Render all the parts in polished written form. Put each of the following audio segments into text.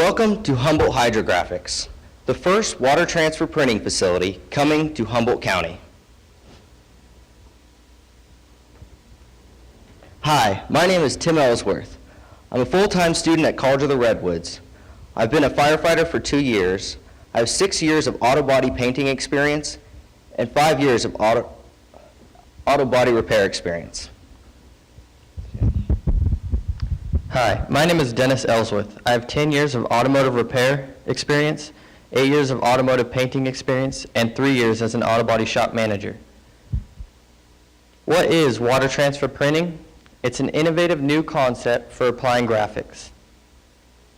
Welcome to Humboldt Hydrographics, the first water transfer printing facility coming to Humboldt County. Hi, my name is Tim Ellsworth. I'm a full-time student at College of the Redwoods. I've been a firefighter for 2 years. I have 6 years of auto body painting experience and 5 years of auto body repair experience. Hi, my name is Dennis Ellsworth. I have 10 years of automotive repair experience, 8 years of automotive painting experience, and 3 years as an auto body shop manager. What is water transfer printing? It's an innovative new concept for applying graphics.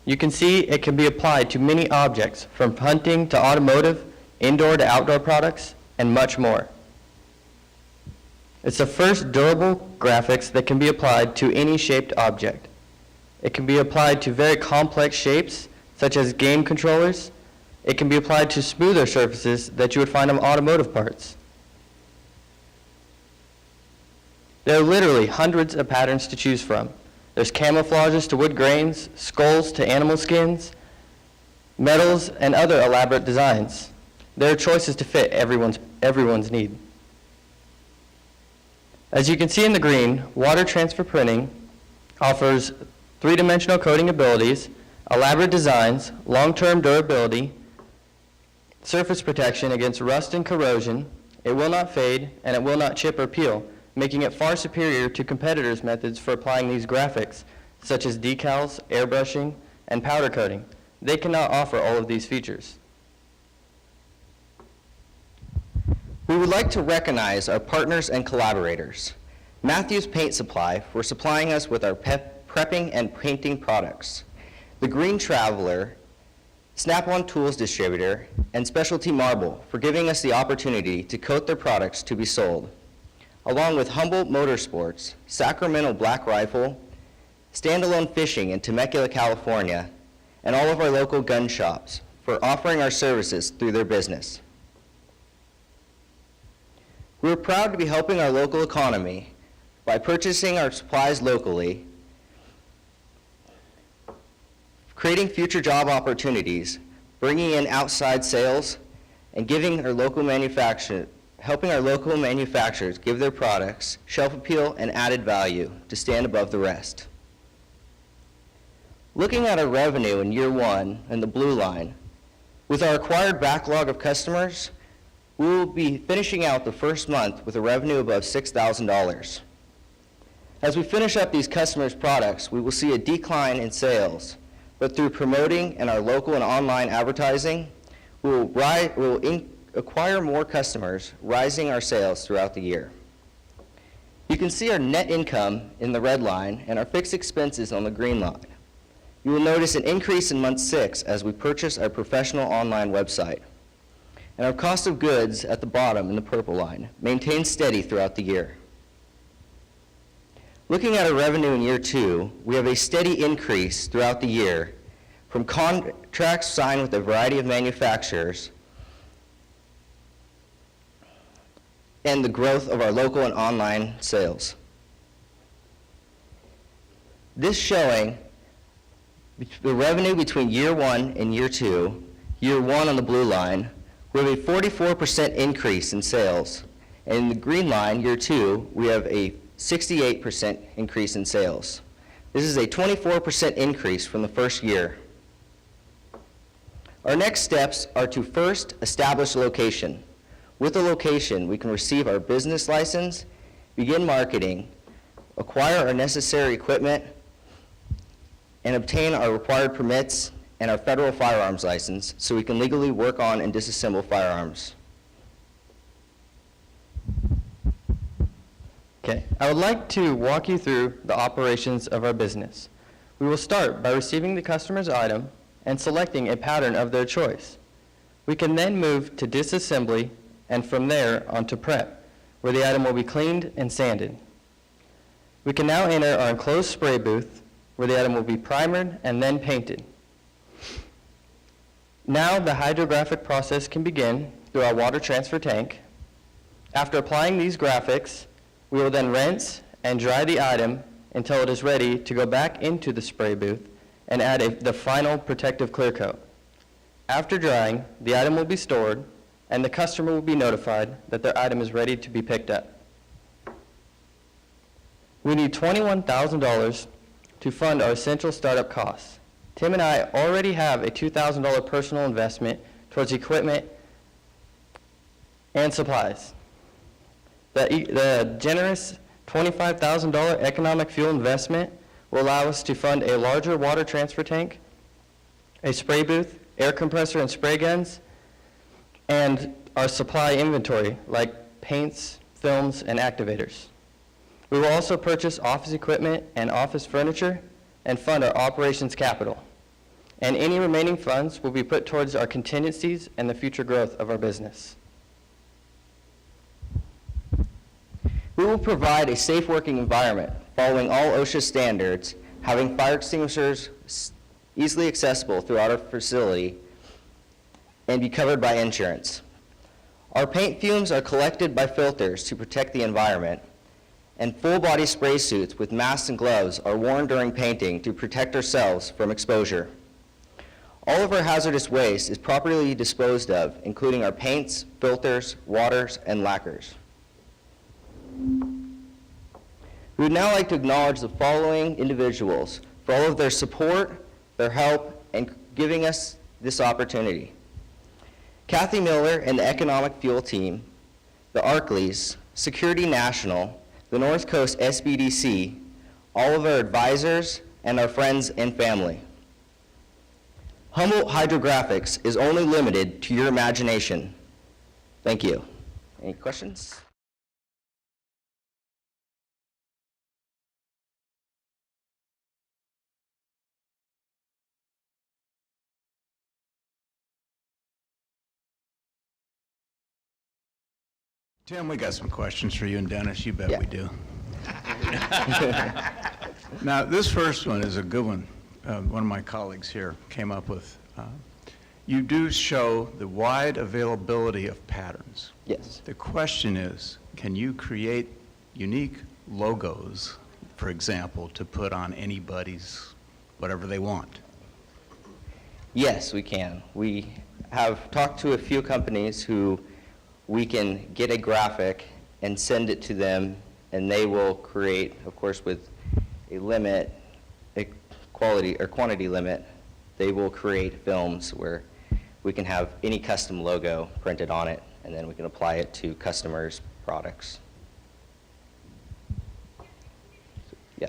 You can see it can be applied to many objects, from hunting to automotive, indoor to outdoor products, and much more. It's the first durable graphics that can be applied to any shaped object. It can be applied to very complex shapes, such as game controllers. It can be applied to smoother surfaces that you would find on automotive parts. There are literally hundreds of patterns to choose from. There's camouflages to wood grains, skulls to animal skins, metals, and other elaborate designs. There are choices to fit everyone's need. As you can see in the green, water transfer printing offers three-dimensional coding abilities, elaborate designs, long-term durability, surface protection against rust and corrosion. It will not fade, and it will not chip or peel, making it far superior to competitors' methods for applying these graphics, such as decals, airbrushing, and powder coating. They cannot offer all of these features. We would like to recognize our partners and collaborators. Matthews Paint Supply for supplying us with our prepping and painting products. The Green Traveler, Snap-on Tools Distributor, and Specialty Marble for giving us the opportunity to coat their products to be sold, along with Humboldt Motorsports, Sacramento Black Rifle, Standalone Fishing in Temecula, California, and all of our local gun shops for offering our services through their business. We are proud to be helping our local economy by purchasing our supplies locally, creating future job opportunities, bringing in outside sales, and helping our local manufacturers give their products shelf appeal and added value to stand above the rest. Looking at our revenue in year one in the blue line, with our acquired backlog of customers, we will be finishing out the first month with a revenue above $6,000. As we finish up these customers' products, we will see a decline in sales, but through promoting and our local and online advertising, we will acquire more customers, rising our sales throughout the year. You can see our net income in the red line and our fixed expenses on the green line. You will notice an increase in month 6 as we purchase our professional online website. And our cost of goods at the bottom in the purple line maintains steady throughout the year. Looking at our revenue in year 2, we have a steady increase throughout the year from contracts signed with a variety of manufacturers and the growth of our local and online sales. This showing the revenue between year 1 and year 2, year 1 on the blue line, we have a 44% increase in sales. And in the green line, year 2, we have a 68% increase in sales. This is a 24% increase from the first year. Our next steps are to first establish a location. With a location, we can receive our business license, begin marketing, acquire our necessary equipment, and obtain our required permits and our federal firearms license so we can legally work on and disassemble firearms. Okay, I would like to walk you through the operations of our business. We will start by receiving the customer's item and selecting a pattern of their choice. We can then move to disassembly and from there on to prep, where the item will be cleaned and sanded. We can now enter our enclosed spray booth, where the item will be primered and then painted. Now the hydrographic process can begin through our water transfer tank. After applying these graphics, we will then rinse and dry the item until it is ready to go back into the spray booth and add the final protective clear coat. After drying, the item will be stored, and the customer will be notified that their item is ready to be picked up. We need $21,000 to fund our essential startup costs. Tim and I already have a $2,000 personal investment towards equipment and supplies. The generous $25,000 economic fuel investment will allow us to fund a larger water transfer tank, a spray booth, air compressor and spray guns, and our supply inventory like paints, films, and activators. We will also purchase office equipment and office furniture and fund our operations capital. And any remaining funds will be put towards our contingencies and the future growth of our business. We will provide a safe working environment following all OSHA standards, having fire extinguishers easily accessible throughout our facility and be covered by insurance. Our paint fumes are collected by filters to protect the environment, and full-body spray suits with masks and gloves are worn during painting to protect ourselves from exposure. All of our hazardous waste is properly disposed of, including our paints, filters, waters, and lacquers. We would now like to acknowledge the following individuals for all of their support, their help, and giving us this opportunity. Kathy Miller and the Economic Fuel Team, the Arcleys, Security National, the North Coast SBDC, all of our advisors, and our friends and family. Humboldt Hydrographics is only limited to your imagination. Thank you. Any questions? Tim, we got some questions for you, and Dennis, you bet Yeah. we do. Now, this first one is a good one. One of my colleagues here came up with. You do show the wide availability of patterns. Yes. The question is, can you create unique logos, for example, to put on anybody's whatever they want? Yes, we can. We have talked to a few companies who we can get a graphic and send it to them, and they will create, of course, with a limit, a quality or quantity limit, they will create films where we can have any custom logo printed on it, and then we can apply it to customers' products. Yeah.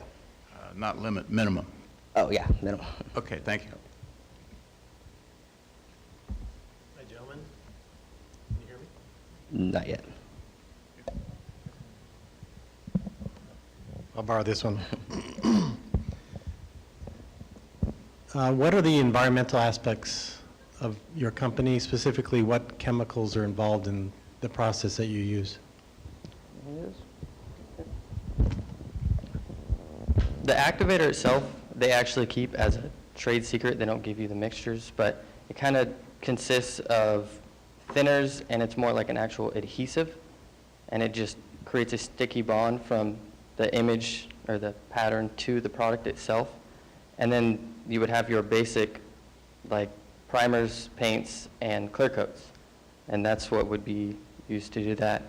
Not limit, minimum. Oh, yeah, minimum. Okay, thank you. Hi, gentlemen. Can you hear me? Not yet. I'll borrow this one. What are the environmental aspects of your company? Specifically, what chemicals are involved in the process that you use? The activator itself, they actually keep as a trade secret. They don't give you the mixtures, but it kind of consists of thinners, and it's more like an actual adhesive, and it just creates a sticky bond from the image or the pattern to the product itself. And then you would have your basic like primers, paints, and clear coats, and that's what would be used to do that.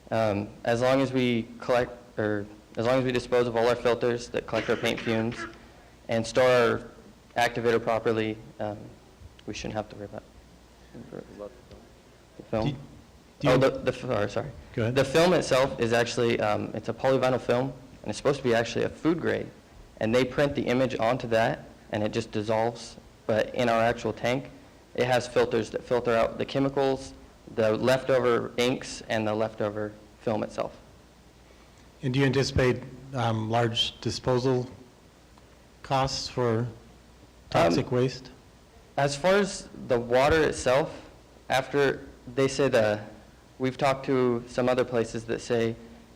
As long as we collect, or as long as we dispose of all our filters that collect our paint fumes and store our activator properly, we shouldn't have to worry about the film. Sorry. Go ahead. The film itself is actually, it's a polyvinyl film, and it's supposed to be actually a food grade. And they print the image onto that, and it just dissolves. But in our actual tank, it has filters that filter out the chemicals, the leftover inks, and the leftover film itself. And do you anticipate large disposal costs for toxic waste? As far as the water itself, after they say we've talked to some other places that say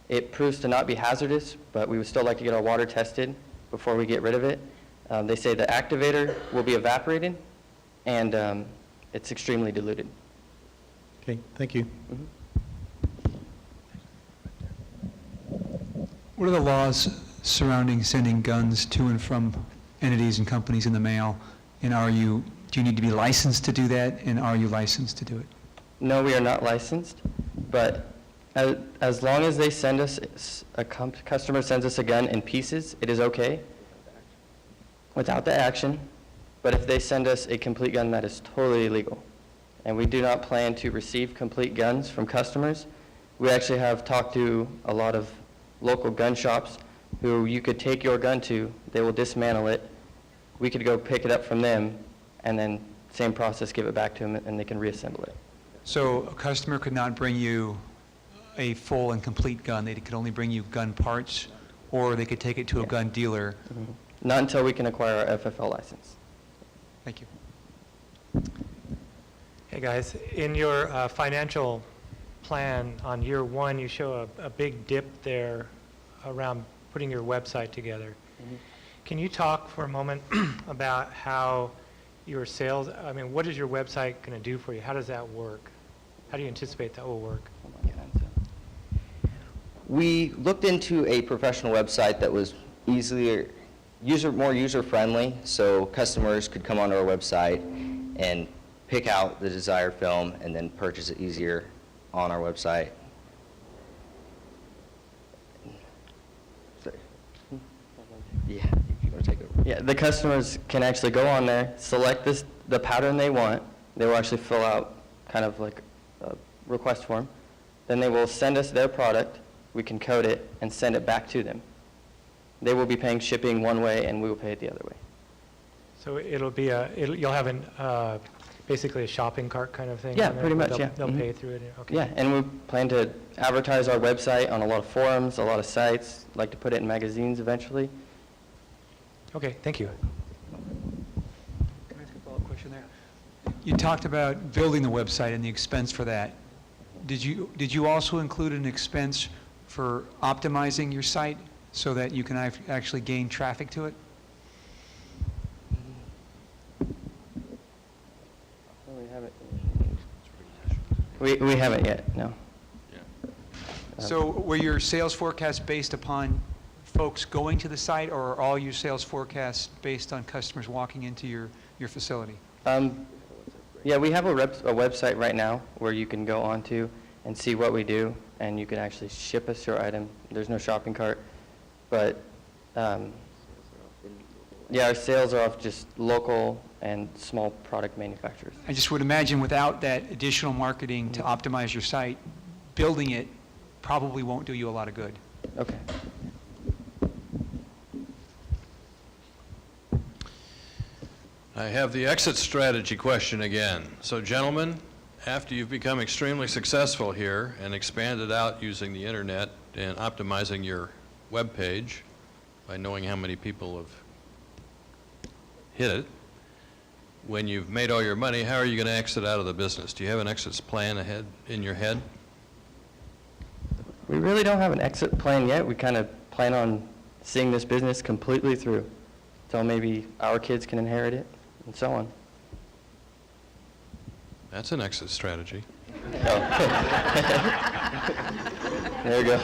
it proves to not be hazardous, but we would still like to get our water tested before we get rid of it. They say the activator will be evaporated, and it's extremely diluted. Okay, thank you. What are the laws surrounding sending guns to and from entities and companies in the mail? And do you need to be licensed to do that? And are you licensed to do it? No, we are not licensed, but as long as they send us, customer sends us a gun in pieces, it is okay without the action. But if they send us a complete gun, that is totally illegal. And we do not plan to receive complete guns from customers. We actually have talked to a lot of local gun shops who you could take your gun to, they will dismantle it. We could go pick it up from them, and then same process, give it back to them, and they can reassemble it. So a customer could not bring you a full and complete gun. They could only bring you gun parts, or they could take it to a gun dealer. Not until we can acquire our FFL license. Thank you. Hey guys, in your financial plan on year one, you show a big dip there around putting your website together. Can you talk for a moment about how your sales, I mean, what is your website going to do for you? How does that work? How do you anticipate that will work? We looked into a professional website that was more user-friendly, so customers could come onto our website and pick out the desired film and then purchase it easier on our website. Yeah, if you want to take over. Yeah, the customers can actually go on there, select the pattern they want. They will actually fill out kind of like a request form. Then they will send us their product. We can code it and send it back to them. They will be paying shipping one way, and we will pay it the other way. So it'll be you'll have basically a shopping cart kind of thing? Yeah, on there? pretty much, They'll- yeah. They'll Mhm. pay through it, okay. Yeah, and we plan to advertise our website on a lot of forums, a lot of sites, like to put it in magazines eventually. Okay, thank you. Can I ask a follow-up question there? You talked about building the website and the expense for that. Did you also include an expense for optimizing your site so that you can actually gain traffic to it? We haven't yet, no. So were your sales forecasts based upon folks going to the site, or are all your sales forecasts based on customers walking into your facility? Yeah, we have a website right now where you can go onto and see what we do, and you can actually ship us your item. There's no shopping cart, but yeah, our sales are off just local and small product manufacturers. I just would imagine without that additional marketing to optimize your site, building it probably won't do you a lot of good. Okay. I have the exit strategy question again. So gentlemen, after you've become extremely successful here and expanded out using the internet and optimizing your web page by knowing how many people have hit it, when you've made all your money, how are you going to exit out of the business? Do you have an exit plan ahead in your head? We really don't have an exit plan yet. We kind of plan on seeing this business completely through until maybe our kids can inherit it and so on. That's an exit strategy. Oh. There you go.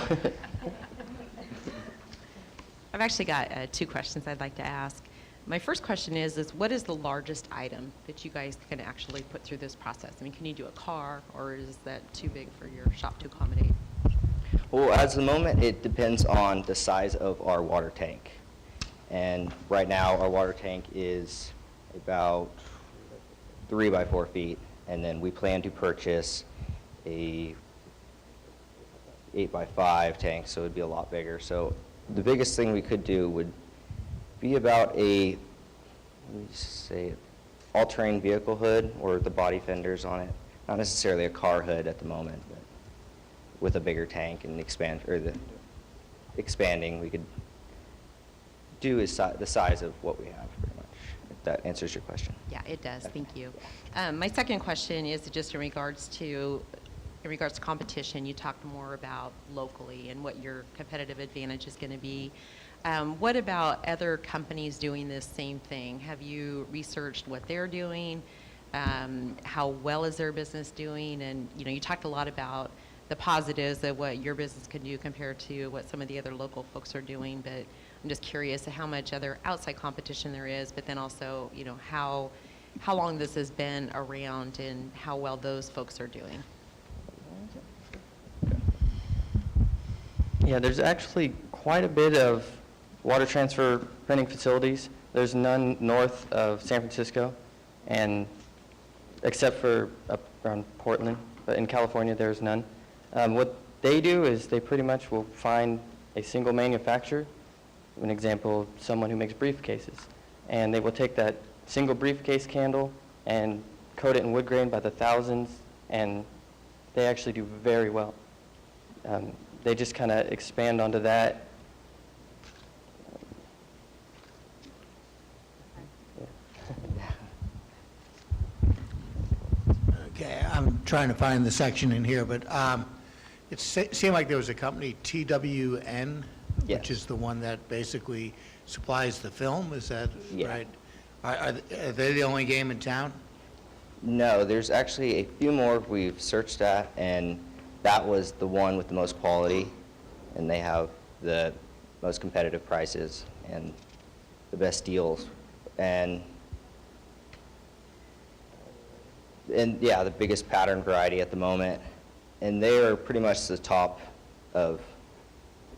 I've actually got two questions I'd like to ask. My first question is what is the largest item that you guys can actually put through this process? I mean, can you do a car, or is that too big for your shop to accommodate? Well, as the moment, it depends on the size of our water tank. And right now, our water tank is about 3 by 4 feet, and then we plan to purchase a 8 by 5 tank, so it'd be a lot bigger. So the biggest thing we could do would be about let me say, all-terrain vehicle hood, or the body fenders on it. Not necessarily a car hood at the moment, but with a bigger tank and expanding, we could do the size of what we have, pretty much, if that answers your question. Yeah, it does. Thank you. My second question is just in regards to competition. You talked more about locally and what your competitive advantage is going to be. What about other companies doing this same thing? Have you researched what they're doing? How well is their business doing? And you talked a lot about the positives of what your business can do compared to what some of the other local folks are doing, but I'm just curious how much other outside competition there is, but then also, you know, how long this has been around and how well those folks are doing. Yeah, there's actually quite a bit of water transfer printing facilities. There's none north of San Francisco, and except for up around Portland, but in California there's none. What they do is they pretty much will find a single manufacturer, an example, someone who makes briefcases, and they will take that single briefcase candle and coat it in wood grain by the thousands, and they actually do very well. They just kind of expand onto that. Okay, I'm trying to find the section in here, but it seemed like there was a company, TWN, Yes. which is the one that basically supplies the film, is that Yeah. right? Are they the only game in town? No, there's actually a few more we've searched at, and that was the one with the most quality, and they have the most competitive prices and the best deals, and yeah, the biggest pattern variety at the moment, and they are pretty much the top of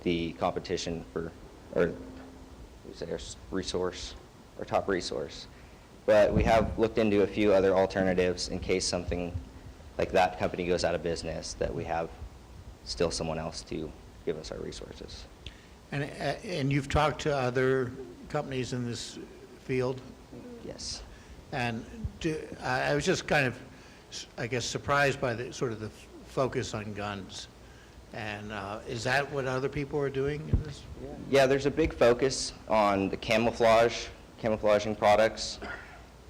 the competition for, or resource, or top resource. But we have looked into a few other alternatives in case something like that company goes out of business, that we have still someone else to give us our resources. And you've talked to other companies in this field? Yes. And I was just kind of, I guess, surprised by the sort of the focus on guns. And is that what other people are doing in this? Yeah, there's a big focus on the camouflaging products,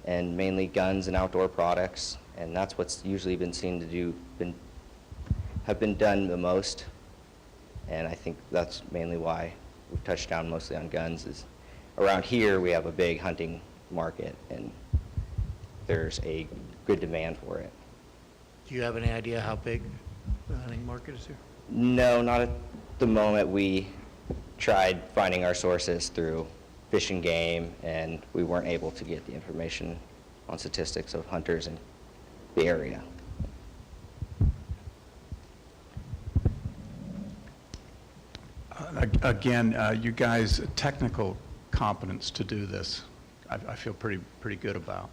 and mainly guns and outdoor products, and that's what's usually been seen to do, have been done the most. And I think that's mainly why we've touched down mostly on guns, is around here we have a big hunting market, and there's a good demand for it. Do you have any idea how big the hunting market is here? No, not at the moment. We tried finding our sources through Fish and Game, and we weren't able to get the information on statistics of hunters in the area. Again, you guys' technical competence to do this, I feel pretty good about.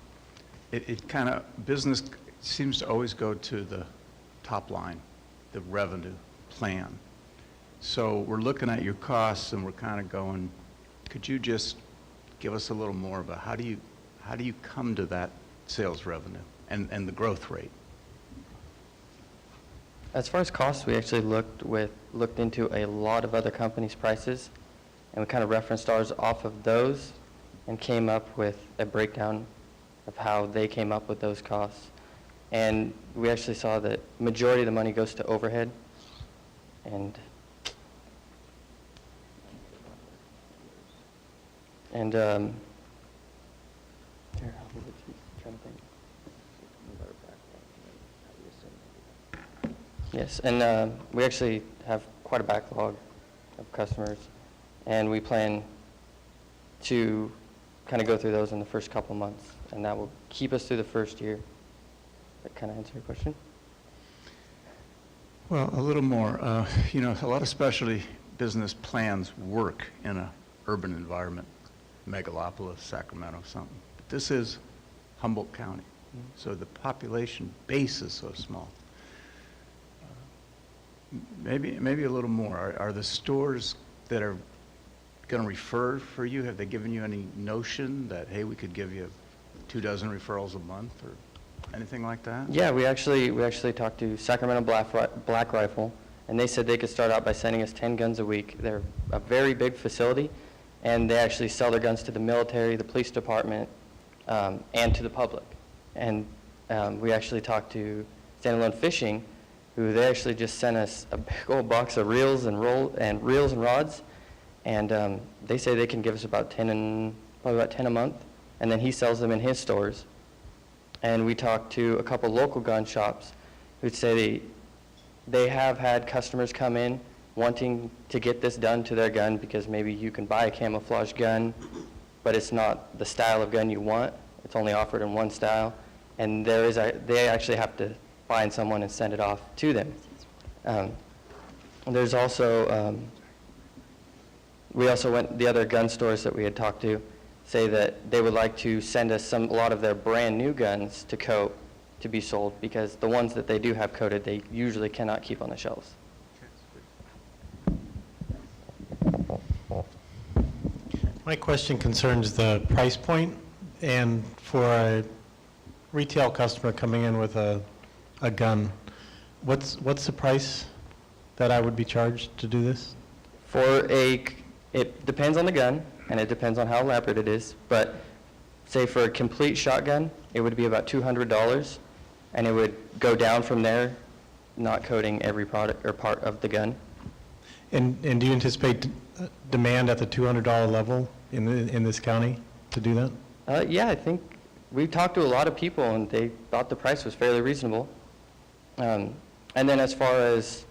It kind of, business seems to always go to the top line, the revenue plan. So we're looking at your costs and we're kind of going, could you just give us a little more about how do you come to that sales revenue and the growth rate? As far as costs, we actually looked into a lot of other companies' prices, and we kind of referenced ours off of those and came up with a breakdown of how they came up with those costs. And we actually saw that majority of the money goes to overhead, and here, I'll give it to you. Trying to think. Yes, and we actually have quite a backlog of customers, and we plan to kind of go through those in the first couple months, and that will keep us through the first year. That kind of answer your question? Well, a little more. You know, a lot of specialty business plans work in an urban environment, megalopolis, Sacramento, something. But this is Humboldt County, so the population base is so small. Maybe a little more. Are the stores that are going to refer for you, have they given you any notion that, hey, we could give you 24 referrals a month or anything like that? Yeah, we actually talked to Sacramento Black Rifle, and they said they could start out by sending us 10 guns a week. They're a very big facility, and they actually sell their guns to the military, the police department, and to the public. And we actually talked to Standalone Fishing, who they actually just sent us a big old box of reels and rods, and they say they can give us probably about 10 a month, and then he sells them in his stores. And we talked to a couple local gun shops who'd say they have had customers come in wanting to get this done to their gun because maybe you can buy a camouflage gun, but it's not the style of gun you want. It's only offered in one style, and they actually have to find someone and send it off to them. There's also, the other gun stores that we had talked to say that they would like to send us a lot of their brand new guns to coat to be sold, because the ones that they do have coated, they usually cannot keep on the shelves. My question concerns the price point, and for a retail customer coming in with a gun, what's the price that I would be charged to do this? It depends on the gun, and it depends on how elaborate it is, but say for a complete shotgun, it would be about $200, and it would go down from there, not coating every product or part of the gun. And do you anticipate demand at the $200 level in this county to do that? Yeah, I think we talked to a lot of people, and they thought the price was fairly reasonable. And then as far as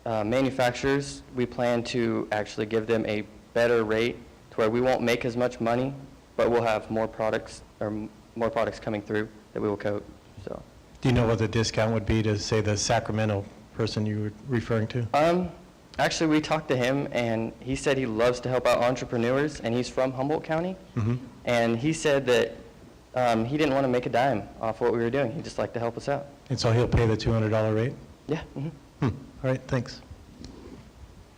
manufacturers, we plan to actually give them a better rate to where we won't make as much money, but we'll have more products coming through that we will coat. So, Do you know what the discount would be to, say, the Sacramento person you were referring to? Actually, we talked to him, and he said he loves to help out entrepreneurs, and he's from Humboldt County. Mm-hmm. And he said that he didn't want to make a dime off what we were doing. He'd just like to help us out. And so he'll pay the $200 rate? Yeah. Mm-hmm. All right, thanks.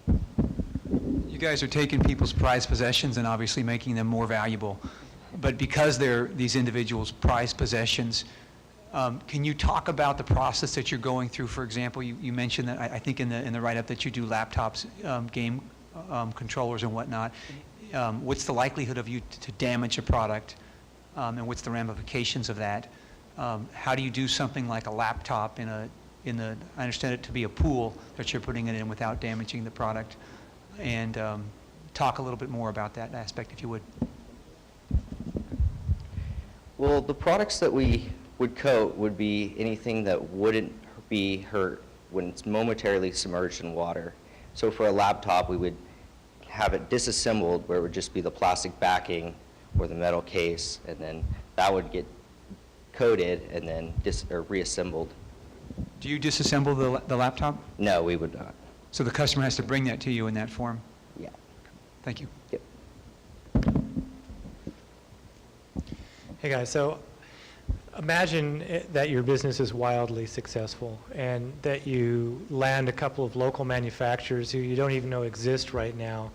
You guys are taking people's prized possessions and obviously making them more valuable. But because they're these individuals' prized possessions, can you talk about the process that you're going through? For example, you mentioned that, I think in the write-up, that you do laptops, game controllers and whatnot. What's the likelihood of you to damage a product, and what's the ramifications of that? How do you do something like a laptop I understand it to be a pool that you're putting it in without damaging the product? And talk a little bit more about that aspect, if you would. Well, the products that we would coat would be anything that wouldn't be hurt when it's momentarily submerged in water. So for a laptop, we would have it disassembled, where it would just be the plastic backing or the metal case, and then that would get coated and then reassembled. Do you disassemble the laptop? No, we would not. So the customer has to bring that to you in that form? Yeah. Thank you. Yep. Hey guys, so imagine that your business is wildly successful and that you land a couple of local manufacturers who you don't even know exist right now,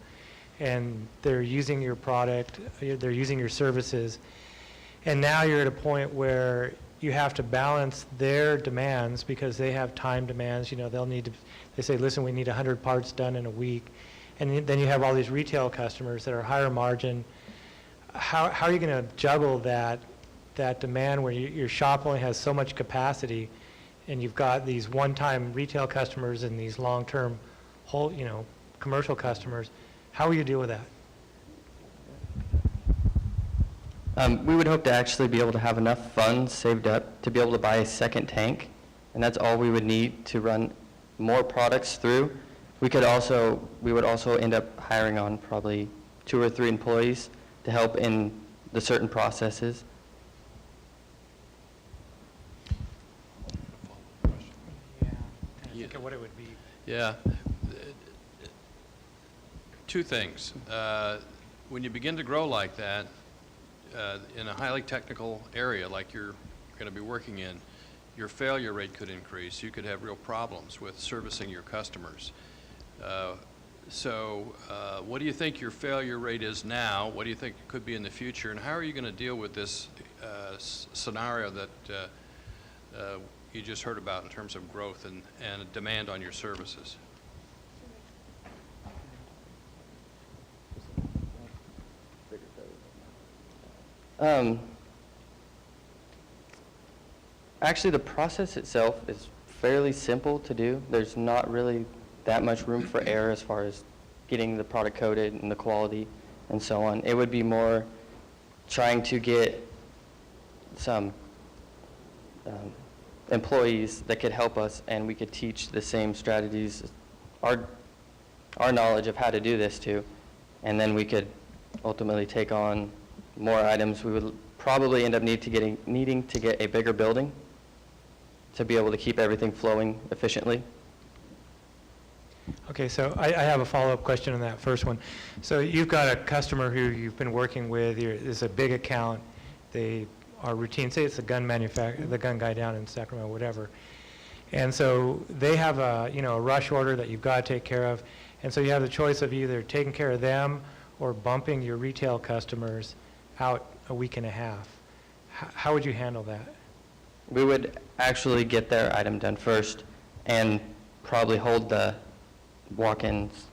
and they're using your product, they're using your services, and now you're at a point where you have to balance their demands because they have time demands. You know, they say, listen, we need 100 parts done in a week. And then you have all these retail customers that are higher margin. How are you going to juggle that demand where your shop only has so much capacity, and you've got these one-time retail customers and these long-term commercial customers? How will you deal with that? We would hope to actually be able to have enough funds saved up to be able to buy a second tank, and that's all we would need to run more products through. We would also end up hiring on probably 2 or 3 employees to help in the certain processes. Yeah, think of what it would be. Yeah. 2 things. When you begin to grow like that, in a highly technical area like you're going to be working in, your failure rate could increase. You could have real problems with servicing your customers. So what do you think your failure rate is now? What do you think it could be in the future? And how are you going to deal with this scenario that you just heard about in terms of growth and demand on your services? Actually, the process itself is fairly simple to do. There's not really that much room for error as far as getting the product coated and the quality and so on. It would be more trying to get some employees that could help us, and we could teach the same strategies our knowledge of how to do this to, and then we could ultimately take on more items. We would probably end up needing to get a bigger building to be able to keep everything flowing efficiently. Okay, so I have a follow-up question on that first one. So you've got a customer who you've been working with, it's a big account, they are routine, say it's the gun manufacturer, the gun guy down in Sacramento, whatever. And so they have a, a rush order that you've got to take care of, and so you have the choice of either taking care of them or bumping your retail customers out a week and a half. How would you handle that? We would actually get their item done first and probably hold the walk-ins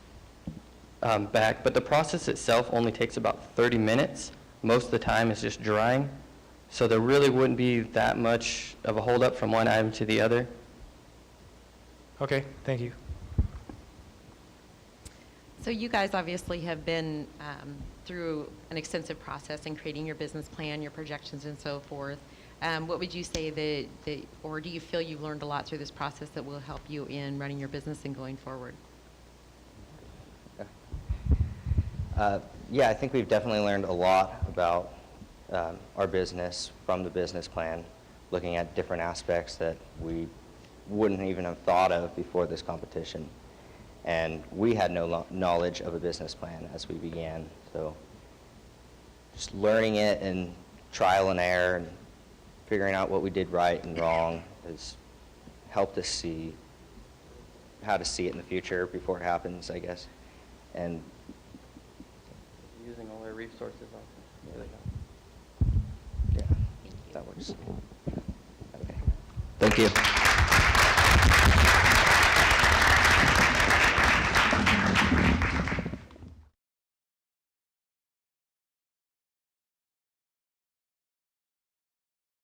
back, but the process itself only takes about 30 minutes. Most of the time it's just drying, so there really wouldn't be that much of a holdup from one item to the other. Okay, thank you. So you guys obviously have been through an extensive process in creating your business plan, your projections, and so forth. What would you say that, or do you feel you've learned a lot through this process that will help you in running your business and going forward? Yeah, I think we've definitely learned a lot about our business from the business plan, looking at different aspects that we wouldn't even have thought of before this competition. And we had no knowledge of a business plan as we began. So just learning it and trial and error and figuring out what we did right and wrong has helped us see how to see it in the future before it happens, I guess. And Using all their resources. yeah, that works. Okay. Thank you.